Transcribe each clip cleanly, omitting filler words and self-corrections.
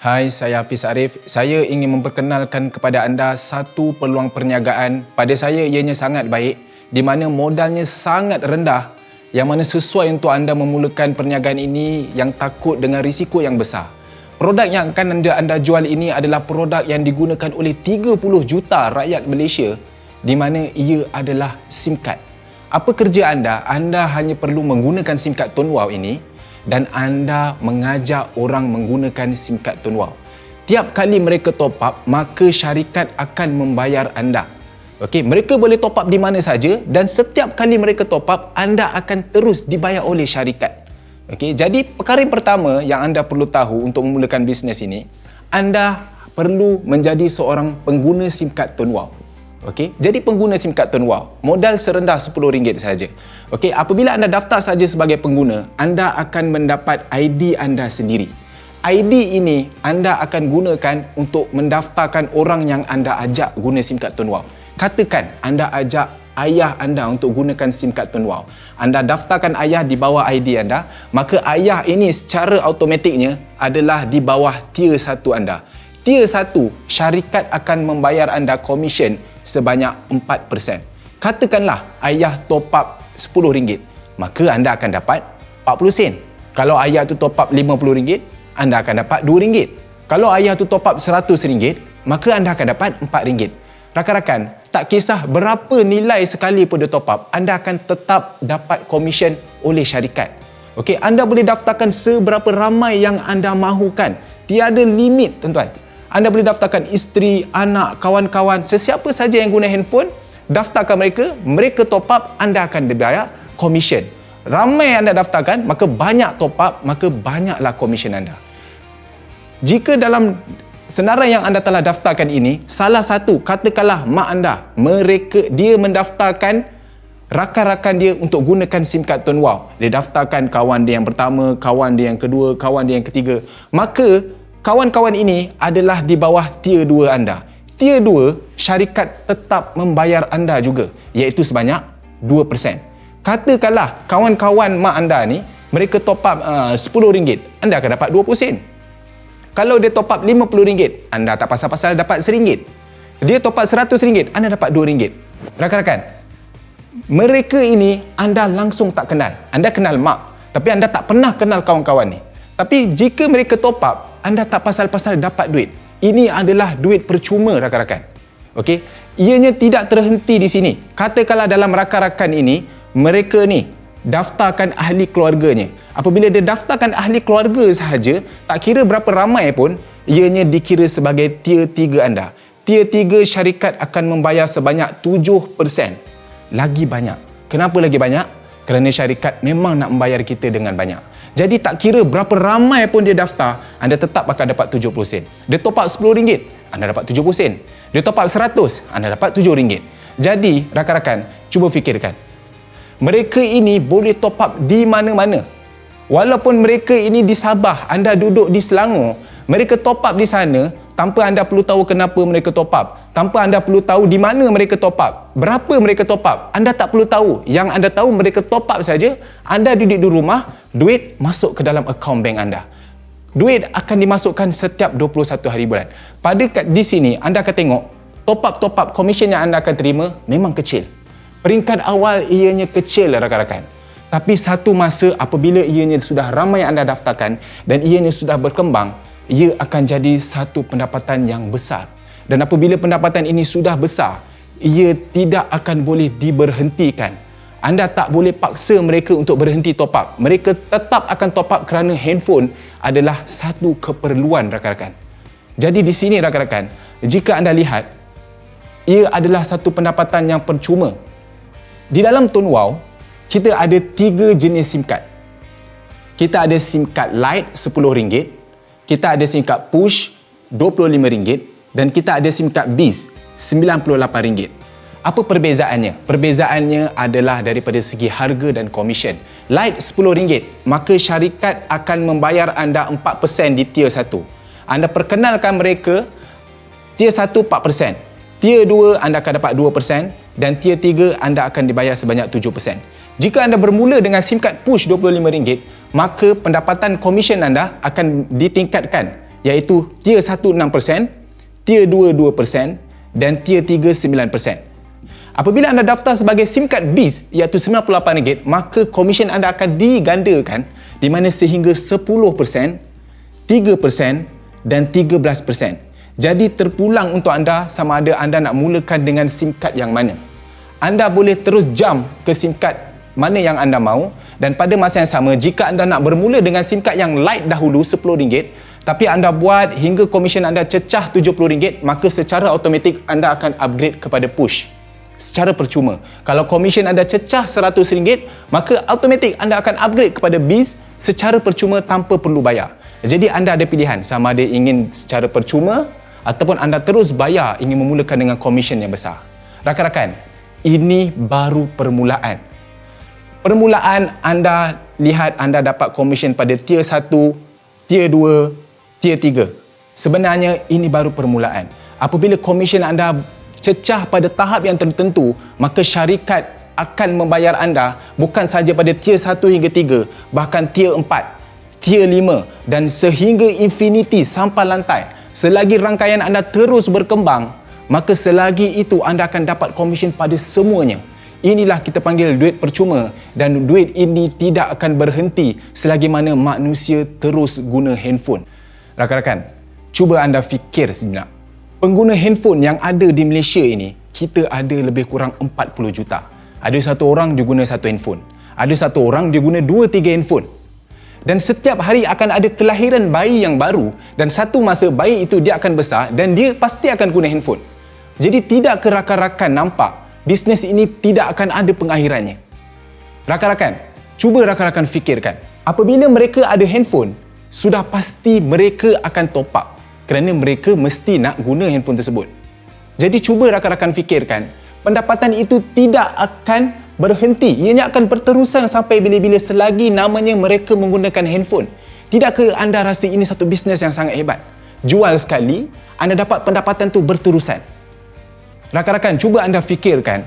Hai, saya Hafiz Arif. Saya ingin memperkenalkan kepada anda satu peluang perniagaan. Pada saya ianya sangat baik di mana modalnya sangat rendah yang mana sesuai untuk anda memulakan perniagaan ini yang takut dengan risiko yang besar. Produk yang akan anda jual ini adalah produk yang digunakan oleh 30 juta rakyat Malaysia di mana ia adalah SIM card. Apa kerja anda? Anda hanya perlu menggunakan SIM card Tun Wow ini dan anda mengajak orang menggunakan SIM card Tun Wow. Tiap kali mereka top up, maka syarikat akan membayar anda. Okey, mereka boleh top up di mana saja dan setiap kali mereka top up, anda akan terus dibayar oleh syarikat. Okey, jadi perkara yang pertama yang anda perlu tahu untuk memulakan bisnes ini, anda perlu menjadi seorang pengguna SIM card Tun Wow. Okey, jadi pengguna SIM card Tun Wow, modal serendah RM10 sahaja. Okey, apabila anda daftar saja sebagai pengguna, anda akan mendapat ID anda sendiri. ID ini anda akan gunakan untuk mendaftarkan orang yang anda ajak guna SIM card Tun Wow. Katakan anda ajak ayah anda untuk gunakan SIM card Tun Wow. Anda daftarkan ayah di bawah ID anda, maka ayah ini secara automatiknya adalah di bawah tier 1 anda. Tier 1, syarikat akan membayar anda komisen sebanyak 4%. Katakanlah ayah top up RM10, maka anda akan dapat 40 sen. Kalau ayah tu top up RM50, anda akan dapat RM2. Kalau ayah tu top up RM100, maka anda akan dapat RM4. Rakan-rakan, tak kisah berapa nilai sekali pun dia top up, anda akan tetap dapat komisen oleh syarikat. Okey, anda boleh daftarkan seberapa ramai yang anda mahukan. Tiada limit, tuan-tuan. Anda boleh daftarkan isteri, anak, kawan-kawan, sesiapa saja yang guna handphone, daftarkan mereka top up, anda akan dibayar komisen. Ramai anda daftarkan, maka banyak top up, maka banyaklah komisen anda. Jika dalam senarai yang anda telah daftarkan ini, salah satu, katakanlah mak anda, dia mendaftarkan rakan-rakan dia untuk gunakan SIM card Tun Wow. Dia daftarkan kawan dia yang pertama, kawan dia yang kedua, kawan dia yang ketiga. Maka kawan-kawan ini adalah di bawah tier 2 anda. Tier 2, syarikat tetap membayar anda juga, iaitu sebanyak 2%. Katakanlah kawan-kawan mak anda ni, mereka top up RM10, anda akan dapat 20 sen. Kalau dia top up RM50, anda tak pasal-pasal dapat RM1. Dia top up RM100, anda dapat RM2. Rakan-rakan, mereka ini anda langsung tak kenal. Anda kenal mak, tapi anda tak pernah kenal kawan-kawan ni. Tapi jika mereka top up, anda tak pasal-pasal dapat duit. Ini adalah duit percuma, rakan-rakan. Okey, ianya tidak terhenti di sini. Katakanlah dalam rakan-rakan ini, mereka ni daftarkan ahli keluarganya. Apabila dia daftarkan ahli keluarga sahaja, tak kira berapa ramai pun, ianya dikira sebagai tier 3 anda. Tier 3, syarikat akan membayar sebanyak 7%. Lagi banyak. Kenapa lagi banyak? Kerana syarikat memang nak membayar kita dengan banyak. Jadi tak kira berapa ramai pun dia daftar, anda tetap akan dapat 70 sen. Dia top up RM10, anda dapat 70 sen. Dia top up RM100, anda dapat RM7. Jadi, rakan-rakan, cuba fikirkan. Mereka ini boleh top up di mana-mana. Walaupun mereka ini di Sabah, anda duduk di Selangor, mereka top up di sana tanpa anda perlu tahu kenapa mereka top up. Tanpa anda perlu tahu di mana mereka top up. Berapa mereka top up. Anda tak perlu tahu. Yang anda tahu mereka top up saja, anda duduk di rumah, duit masuk ke dalam akaun bank anda. Duit akan dimasukkan setiap 21 hari bulan. Di sini, anda akan tengok top up komisen yang anda akan terima memang kecil. Peringkat awal ianya kecil, rakan-rakan. Tapi satu masa apabila ianya sudah ramai yang anda daftarkan dan ianya sudah berkembang, ia akan jadi satu pendapatan yang besar. Dan apabila pendapatan ini sudah besar, ia tidak akan boleh diberhentikan. Anda tak boleh paksa mereka untuk berhenti top up. Mereka tetap akan top up kerana handphone adalah satu keperluan, rakan-rakan. Jadi di sini, rakan-rakan, jika anda lihat, ia adalah satu pendapatan yang percuma. Di dalam Tun Wow, kita ada 3 jenis SIM card. Kita ada SIM card Lite RM10, kita ada SIM card Push RM25 dan kita ada SIM card Biz RM98. Apa perbezaannya? Perbezaannya adalah daripada segi harga dan komisen. Lite RM10, maka syarikat akan membayar anda 4% di tier 1. Anda perkenalkan mereka, tier 1 4%, tier 2 anda akan dapat 2% dan tier 3 anda akan dibayar sebanyak 7%. Jika anda bermula dengan SIM card Push RM25, maka pendapatan komisen anda akan ditingkatkan iaitu tier 1 6%, tier 2 2% dan tier 3 9%. Apabila anda daftar sebagai SIM card BIS iaitu RM98, maka komisen anda akan digandakan di mana sehingga 10%, 3% dan 13%. Jadi terpulang untuk anda sama ada anda nak mulakan dengan SIM card yang mana. Anda boleh terus jump ke SIM card mana yang anda mahu, dan pada masa yang sama jika anda nak bermula dengan SIM card yang light dahulu RM10 tapi anda buat hingga komisen anda cecah RM70, maka secara automatik anda akan upgrade kepada push secara percuma. Kalau komisen anda cecah RM100, maka automatik anda akan upgrade kepada BIS secara percuma tanpa perlu bayar. Jadi anda ada pilihan sama ada ingin secara percuma ataupun anda terus bayar ingin memulakan dengan komisen yang besar. Rakan-rakan, ini baru permulaan. Permulaan anda lihat anda dapat komisen pada tier 1, tier 2, tier 3. Sebenarnya ini baru permulaan. Apabila komisen anda cecah pada tahap yang tertentu, maka syarikat akan membayar anda bukan sahaja pada tier 1 hingga 3, bahkan tier 4, tier 5 dan sehingga infinity sampai lantai. Selagi rangkaian anda terus berkembang, maka selagi itu anda akan dapat komisen pada semuanya. Inilah kita panggil duit percuma, dan duit ini tidak akan berhenti selagi mana manusia terus guna handphone. Rakan-rakan, cuba anda fikir sejenak. Pengguna handphone yang ada di Malaysia ini, kita ada lebih kurang 40 juta. Ada satu orang dia guna satu handphone. Ada satu orang dia guna 2-3 handphone. Dan setiap hari akan ada kelahiran bayi yang baru, dan satu masa bayi itu dia akan besar dan dia pasti akan guna handphone. Jadi tidak ke rakan-rakan nampak bisnes ini tidak akan ada pengakhirannya. Rakan-rakan, cuba rakan-rakan fikirkan. Apabila mereka ada handphone, sudah pasti mereka akan top up kerana mereka mesti nak guna handphone tersebut. Jadi cuba rakan-rakan fikirkan, pendapatan itu tidak akan berhenti. Ianya akan berterusan sampai bila-bila selagi namanya mereka menggunakan handphone. Tidakkah anda rasa ini satu bisnes yang sangat hebat? Jual sekali, anda dapat pendapatan tu berterusan. Rakan-rakan, cuba anda fikirkan,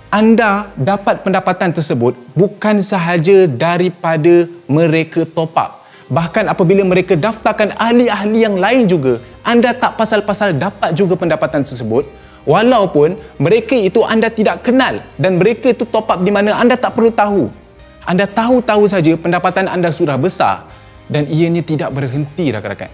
anda dapat pendapatan tersebut bukan sahaja daripada mereka top up. Bahkan apabila mereka daftarkan ahli-ahli yang lain juga, anda tak pasal-pasal dapat juga pendapatan tersebut, walaupun mereka itu anda tidak kenal dan mereka itu top up di mana anda tak perlu tahu. Anda tahu-tahu saja pendapatan anda sudah besar dan ianya tidak berhenti, rakan-rakan.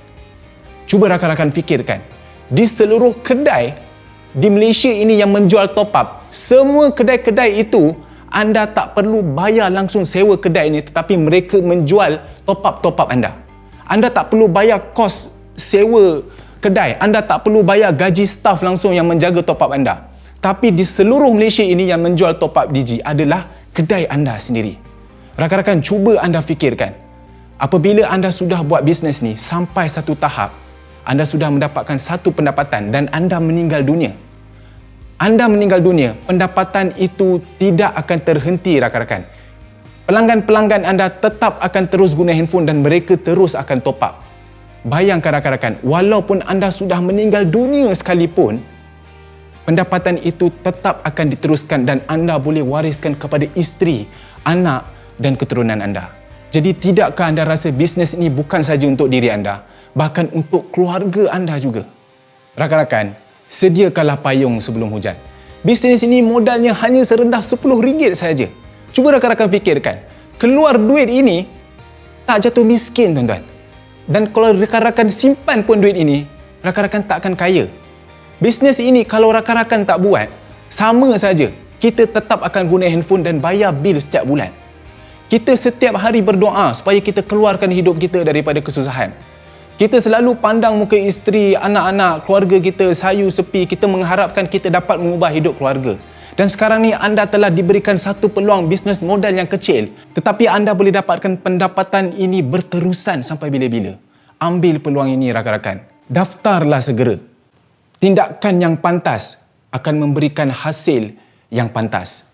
Cuba rakan-rakan fikirkan, di seluruh kedai di Malaysia ini yang menjual top up, semua kedai-kedai itu anda tak perlu bayar langsung sewa kedai ini, tetapi mereka menjual top up anda. Anda tak perlu bayar kos sewa kedai, anda tak perlu bayar gaji staf langsung yang menjaga top up anda. Tapi di seluruh Malaysia ini yang menjual top up Digi adalah kedai anda sendiri. Rakan-rakan, cuba anda fikirkan, apabila anda sudah buat bisnes ni sampai satu tahap, anda sudah mendapatkan satu pendapatan dan anda meninggal dunia. Anda meninggal dunia, pendapatan itu tidak akan terhenti, rakan-rakan. Pelanggan-pelanggan anda tetap akan terus guna handphone dan mereka terus akan top up. Bayangkan rakan-rakan, walaupun anda sudah meninggal dunia sekalipun, pendapatan itu tetap akan diteruskan dan anda boleh wariskan kepada isteri, anak dan keturunan anda. Jadi tidakkah anda rasa bisnes ini bukan saja untuk diri anda, bahkan untuk keluarga anda juga? Rakan-rakan, sediakanlah payung sebelum hujan. Bisnes ini modalnya hanya serendah RM10 saja. Cuba rakan-rakan fikirkan, keluar duit ini tak jatuh miskin, tuan-tuan. Dan kalau rakan-rakan simpan pun duit ini, rakan-rakan tak akan kaya. Bisnes ini kalau rakan-rakan tak buat, sama saja kita tetap akan guna handphone dan bayar bil setiap bulan. Kita setiap hari berdoa supaya kita keluarkan hidup kita daripada kesusahan. Kita selalu pandang muka isteri, anak-anak, keluarga kita sayu sepi. Kita mengharapkan kita dapat mengubah hidup keluarga. Dan sekarang ni anda telah diberikan satu peluang bisnes modal yang kecil, tetapi anda boleh dapatkan pendapatan ini berterusan sampai bila-bila. Ambil peluang ini, rakan-rakan. Daftarlah segera. Tindakan yang pantas akan memberikan hasil yang pantas.